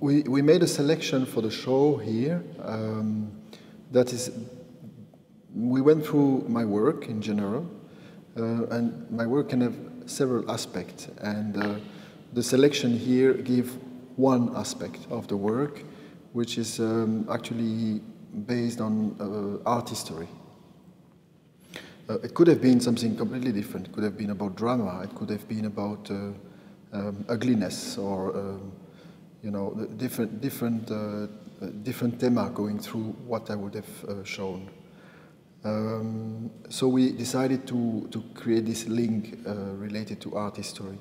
we made a selection for the show here. That is, we went through my work in general, and my work can have several aspects, and the selection here gives one aspect of the work, which is actually based on art history. It could have been something completely different. It could have been about drama. It could have been about ugliness, or you know, different thema going through what I would have shown. So we decided to create this link related to art history.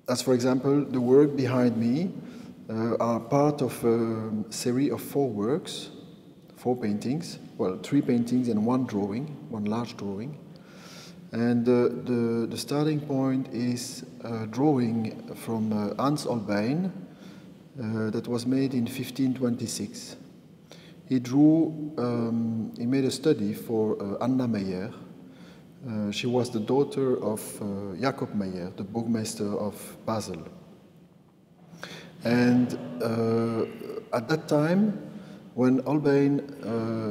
As for example, the work behind me are part of a series of 4 works, 4 paintings, well, 3 paintings and 1 drawing, 1 large drawing. And the starting point is a drawing from Hans Holbein that was made in 1526. He made a study for Anna Meyer. She was the daughter of Jacob Meyer, the Burgmeister of Basel. And at that time, when Holbein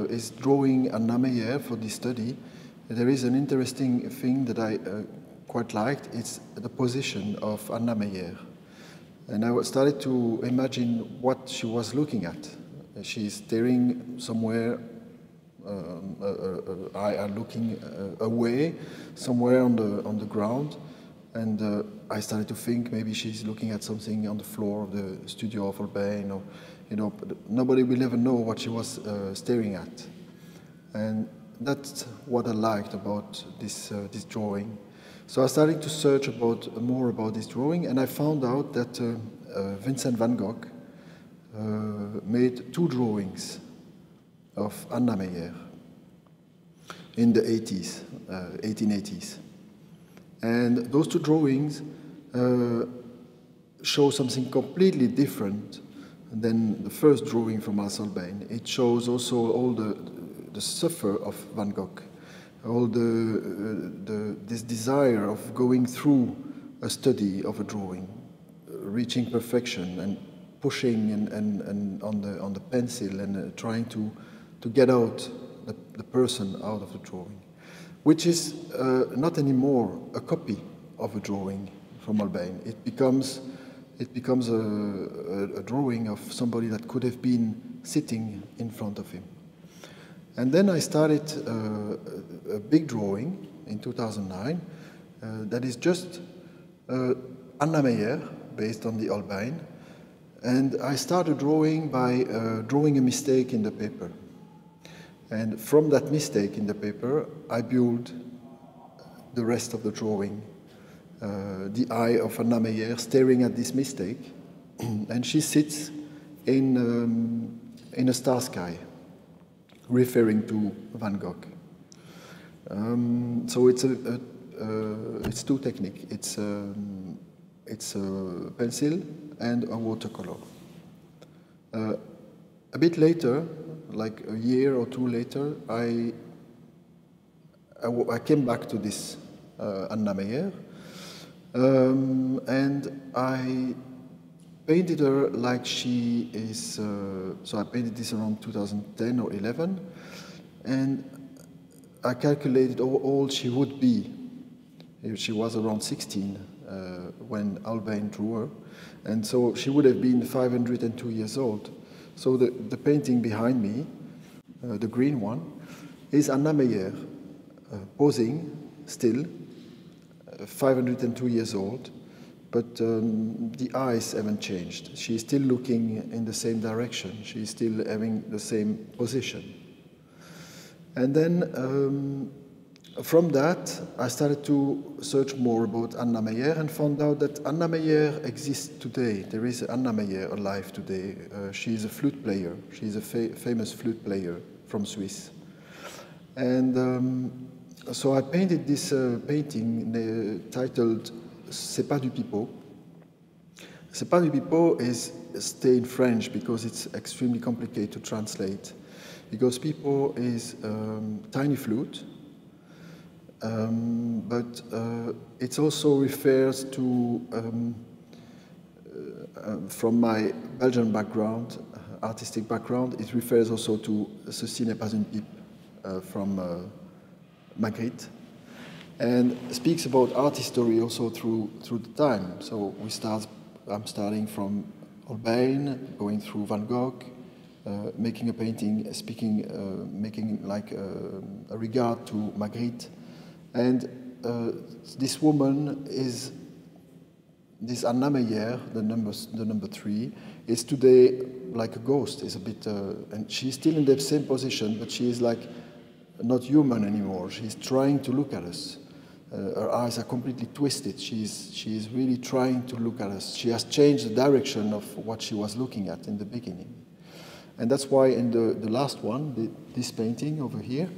is drawing Anna Meyer for this study, there is an interesting thing that I quite liked. It's the position of Anna Meyer. And I started to imagine what she was looking at. She's staring somewhere, looking away, somewhere on the ground. And I started to think maybe she's looking at something on the floor of the studio of Holbein, or, you know, nobody will ever know what she was staring at. And that's what I liked about this drawing. So I started to search more about this drawing, and I found out that Vincent van Gogh made 2 drawings of Anna Meyer in the 1880s. And those 2 drawings show something completely different than the first drawing from Hans Holbein. It shows also all the suffer of Van Gogh, all this desire of going through a study of a drawing, reaching perfection and pushing and on the pencil and trying to get out the person out of the drawing, which is not anymore a copy of a drawing from Holbein. It becomes a drawing of somebody that could have been sitting in front of him. And then I started a big drawing in 2009 that is just Anna Meyer, based on the Holbein. And I started drawing by drawing a mistake in the paper. And from that mistake in the paper, I built the rest of the drawing. The eye of Anna Meyer staring at this mistake. And she sits in a star sky, referring to Van Gogh. So it's 2 techniques. It's a pencil and a watercolor. A bit later, like a year or 2 later, I came back to this Anna Meyer, and I painted her like she is. So I painted this around 2010 or 11, and I calculated how old she would be. She was around 16 when Holbein drew her, and so she would have been 502 years old. So the painting behind me, the green one, is Anna Meyer posing still, 502 years old, but the eyes haven't changed. She's still looking in the same direction. She's still having the same position. And then from that, I started to search more about Anna Meyer and found out that Anna Meyer exists today. There is Anna Meyer alive today. She is a flute player. She is a famous flute player from Swiss. And so I painted this painting titled C'est pas du pipeau. C'est pas du pipeau is stay in French because it's extremely complicated to translate. Because pipeau is tiny flute. But it also refers to from my Belgian background, artistic background, it refers also to Ceci n'est pas une pipe from Magritte, and speaks about art history also through the time. So I'm starting from Holbein, going through Van Gogh, making a painting, making like a regard to Magritte, and this woman is this Anna Meyer, the number 3, is today like a ghost. Is a bit, and she's still in the same position, but she is like not human anymore. She's trying to look at us. Her eyes are completely twisted. She is really trying to look at us. She has changed the direction of what she was looking at in the beginning. And that's why in the last one, this painting over here,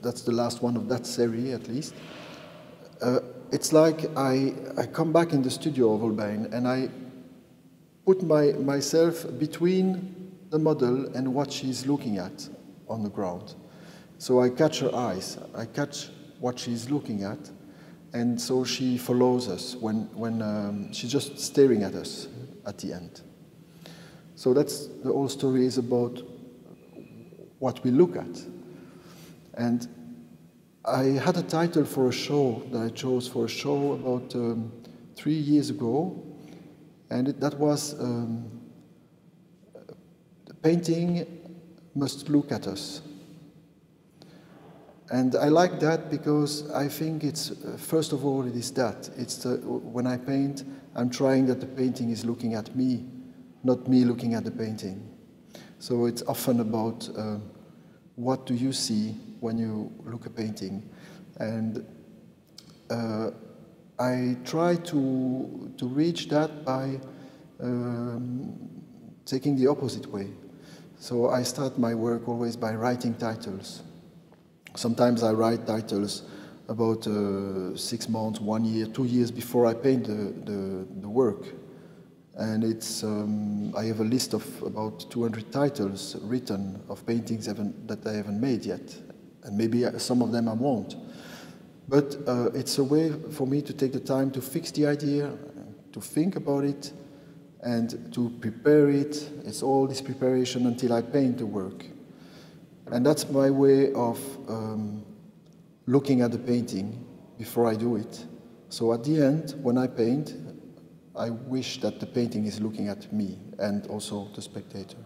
that's the last one of that series at least, it's like I come back in the studio of Holbein and I put myself between the model and what she's looking at on the ground. So I catch her eyes, I catch what she's looking at, and so she follows us when she's just staring at us at the end. So that's the whole story is about what we look at. And I had a title for a show that I chose for a show about 3 years ago, and that was the painting must look at us. And I like that because I think it's, first of all, it is that. It's when I paint, I'm trying that the painting is looking at me, not me looking at the painting. So it's often about what do you see when you look at a painting. And I try to reach that by taking the opposite way. So I start my work always by writing titles. Sometimes I write titles about 6 months, 1 year, 2 years before I paint the work. And it's, I have a list of about 200 titles written of paintings that I haven't made yet. And maybe some of them I won't. But it's a way for me to take the time to fix the idea, to think about it, and to prepare it. It's all this preparation until I paint the work. And that's my way of looking at the painting before I do it. So at the end, when I paint, I wish that the painting is looking at me and also the spectator.